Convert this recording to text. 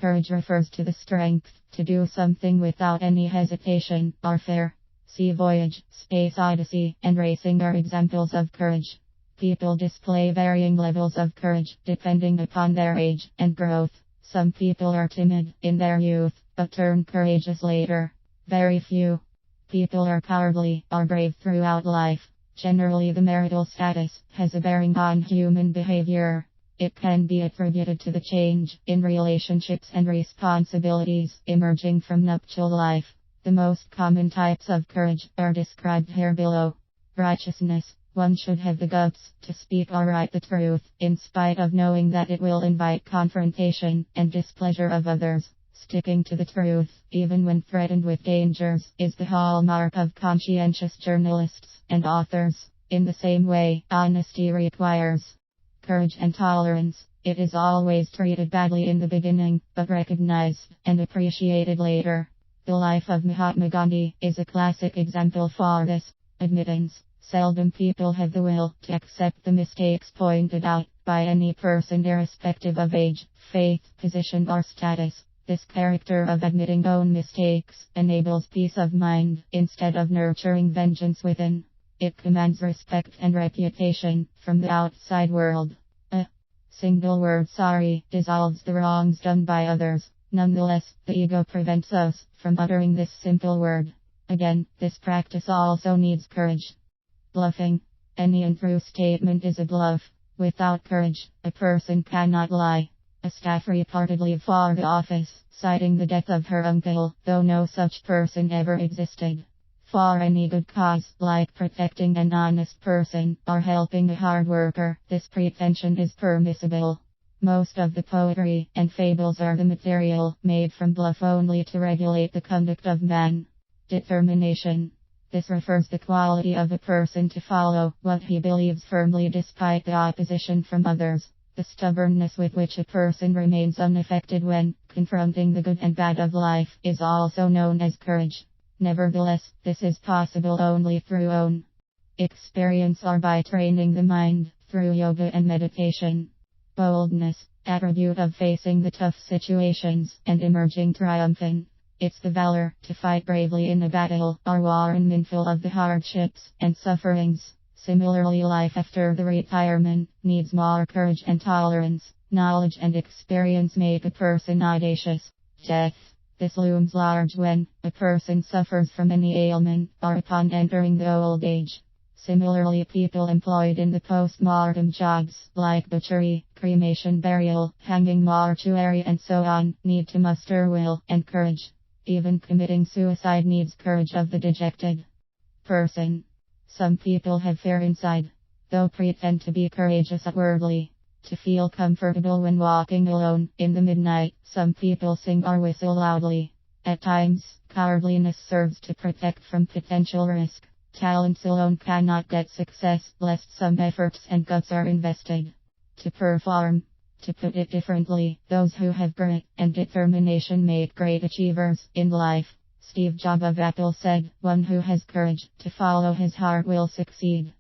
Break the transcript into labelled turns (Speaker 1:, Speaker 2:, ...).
Speaker 1: Courage refers to the strength to do something without any hesitation or fear. Sea Voyage, Space Odyssey, and Racing are examples of courage. People display varying levels of courage depending upon their age and growth. Some people are timid in their youth, but turn courageous later. Very few people are cowardly or brave throughout life. Generally, the marital status has a bearing on human behavior. It can be attributed to the change in relationships and responsibilities emerging from nuptial life. The most common types of courage are described here below. Righteousness. One should have the guts to speak or write the truth, in spite of knowing that it will invite confrontation and displeasure of others. Sticking to the truth, even when threatened with dangers, is the hallmark of conscientious journalists and authors. In the same way, honesty requires courage and tolerance. It is always treated badly in the beginning, but recognized and appreciated later. The life of Mahatma Gandhi is a classic example for this. Admittance. Seldom people have the will to accept the mistakes pointed out by any person irrespective of age, faith, position or status. This character of admitting own mistakes enables peace of mind instead of nurturing vengeance within. It commands respect and reputation from the outside world. A single word sorry dissolves the wrongs done by others. Nonetheless, the ego prevents us from uttering this simple word. Again, this practice also needs courage. Bluffing. Any untrue statement is a bluff. Without courage, a person cannot lie. A staff reportedly for the office, citing the death of her uncle, though no such person ever existed. For any good cause, like protecting an honest person or helping a hard worker, this pretension is permissible. Most of the poetry and fables are the material made from bluff only to regulate the conduct of man. Determination. This refers the quality of a person to follow what he believes firmly despite the opposition from others. The stubbornness with which a person remains unaffected when confronting the good and bad of life is also known as courage. Nevertheless, this is possible only through own experience or by training the mind through yoga and meditation. Boldness, attribute of facing the tough situations and emerging triumphant. It's the valor to fight bravely in a battle or war and mindful of the hardships and sufferings. Similarly, life after the retirement needs more courage and tolerance. Knowledge and experience make a person audacious. Death. This looms large when a person suffers from any ailment or upon entering the old age. Similarly, people employed in the post-mortem jobs like butchery, cremation, burial, hanging, mortuary and so on need to muster will and courage. Even committing suicide needs courage of the dejected person. Some people have fear inside, though pretend to be courageous outwardly. To feel comfortable when walking alone in the midnight, some people sing or whistle loudly. At times, cowardliness serves to protect from potential risk. Talents alone cannot get success, lest some efforts and guts are invested to perform. To put it differently, those who have grit and determination make great achievers in life. Steve Jobs of Apple said, "One who has courage to follow his heart will succeed."